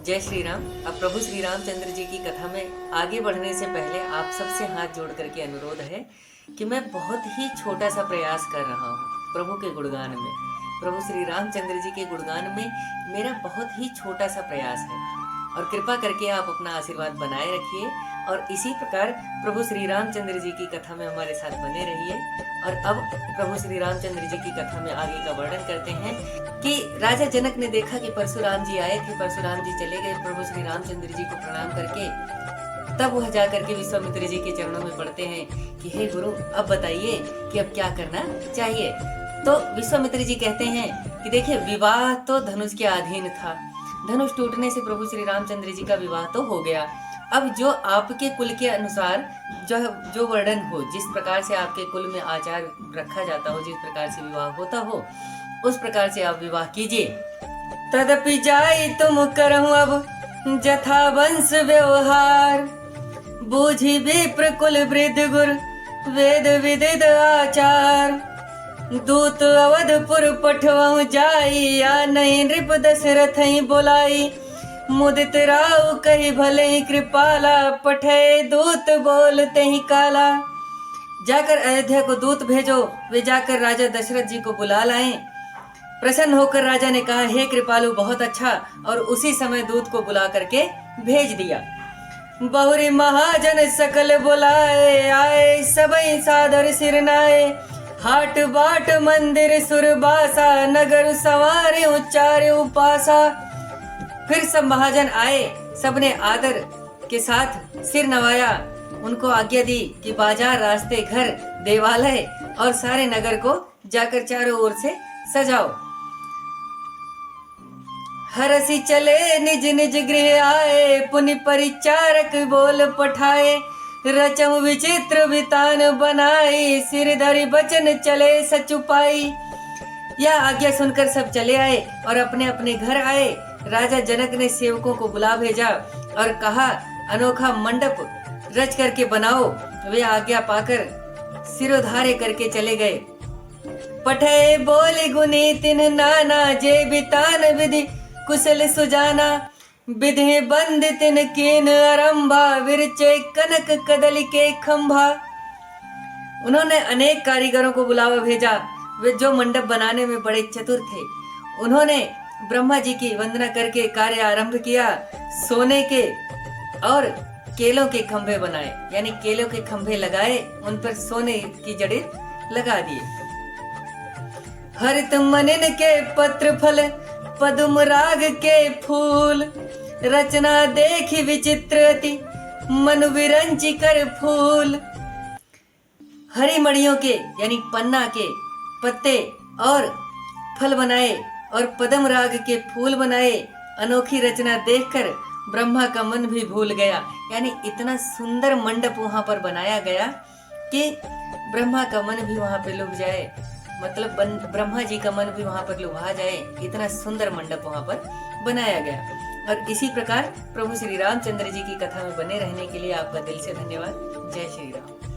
जय श्री राम। अब प्रभु श्री रामचंद्र जी की कथा में आगे बढ़ने से पहले आप सबसे हाथ जोड़ करके अनुरोध है कि मैं बहुत ही छोटा सा प्रयास कर रहा हूँ प्रभु के गुणगान में। प्रभु श्री रामचंद्र जी के गुणगान में मेरा बहुत ही छोटा सा प्रयास है और कृपा करके आप अपना आशीर्वाद बनाए रखिए और इसी प्रकार प्रभु श्री रामचंद्र जी की कथा में हमारे साथ बने रहिए। और अब प्रभु श्री रामचंद्र जी की कथा में आगे का वर्णन करते हैं कि राजा जनक ने देखा कि परशुराम जी आए थे, परशुराम जी चले गए, प्रभु श्री रामचंद्र जी को प्रणाम करके तब वह जाकर के विश्वामित्र जी के चरणों में पड़ते हैं कि हे गुरु, अब बताइए कि अब क्या करना चाहिए। तो विश्वामित्र जी कहते हैं कि देखिए, विवाह तो धनुष के अधीन था, धनुष टूटने से प्रभु श्री रामचंद्र जी का विवाह तो हो गया। अब जो आपके कुल के अनुसार जो वर्णन हो, जिस प्रकार से आपके कुल में आचार रखा जाता हो, जिस प्रकार से विवाह होता हो, उस प्रकार से आप विवाह कीजिए। तदपि जाई तुम करहु अब जथा वंश व्यवहार, बूझी विप्र कुल वृद्ध गुर वेद विदित आचार। दूत अवधपुर पठवहु जाई, या नहीं नृप दशरथ बोलाई। मुदित राव कही भले ही कृपाला, पठे दूत बोलते ही काला। जाकर अयोध्या को दूत भेजो, वे जाकर राजा दशरथ जी को बुला लाएं। प्रसन्न होकर राजा ने कहा, हे कृपालु, बहुत अच्छा। और उसी समय दूत को बुला करके भेज दिया। बहुरी महाजन सकल बुलाए, आए सबई सादर सिरनाए। हाट बाट मंदिर सुरबासा, नगर संवारे उच्चारे उपासा। फिर सब महाजन आए, सबने आदर के साथ सिर नवाया, उनको आज्ञा दी कि बाजार, रास्ते, घर, देवालय और सारे नगर को जाकर चारों ओर से सजाओ। हरसी चले निज निज गृह आए, पुनि परिचारक बोल पठाए। रचम विचित्र वितान बनाई, सिर धरि बचन चले सचुपाई। यह आज्ञा सुनकर सब चले आए और अपने अपने घर आए। राजा जनक ने सेवकों को बुला भेजा और कहा, अनोखा मंडप रच करके बनाओ। वे आज्ञा पाकर सिरोधारे करके चले गए। पठे बोले गुनी तिन नाना, जे बितान विधि कुशल सुजाना। विधि बंद तिन कीन आरंभा, विरचे कनक कदल के खंभा। उन्होंने अनेक कारीगरों को बुलावा भेजा, वे जो मंडप बनाने में बड़े चतुर थे। उन्होंने ब्रह्मा जी की वंदना करके कार्य आरंभ किया। सोने के और केलों के खंभे बनाए, यानी केलों के खंभे लगाए, उन पर सोने की जड़ें लगा दिए। हरित मनिन के पत्र फल, पदुम राग के फूल। रचना देखी विचित्रति, मन विरंची कर फूल। हरी मड़ियों के यानी पन्ना के पत्ते और फल बनाए और पद्म राग के फूल बनाए। अनोखी रचना देखकर ब्रह्मा का मन भी भूल गया, यानी इतना सुंदर मंडप वहां पर बनाया गया कि ब्रह्मा का मन भी वहां पे लुभ जाए, मतलब ब्रह्मा जी का मन भी वहां पर लुभा जाए। इतना सुंदर मंडप वहां पर बनाया गया। और इसी प्रकार प्रभु श्री रामचंद्र जी की कथा में बने रहने के लिए आपका दिल से धन्यवाद। जय श्री राम।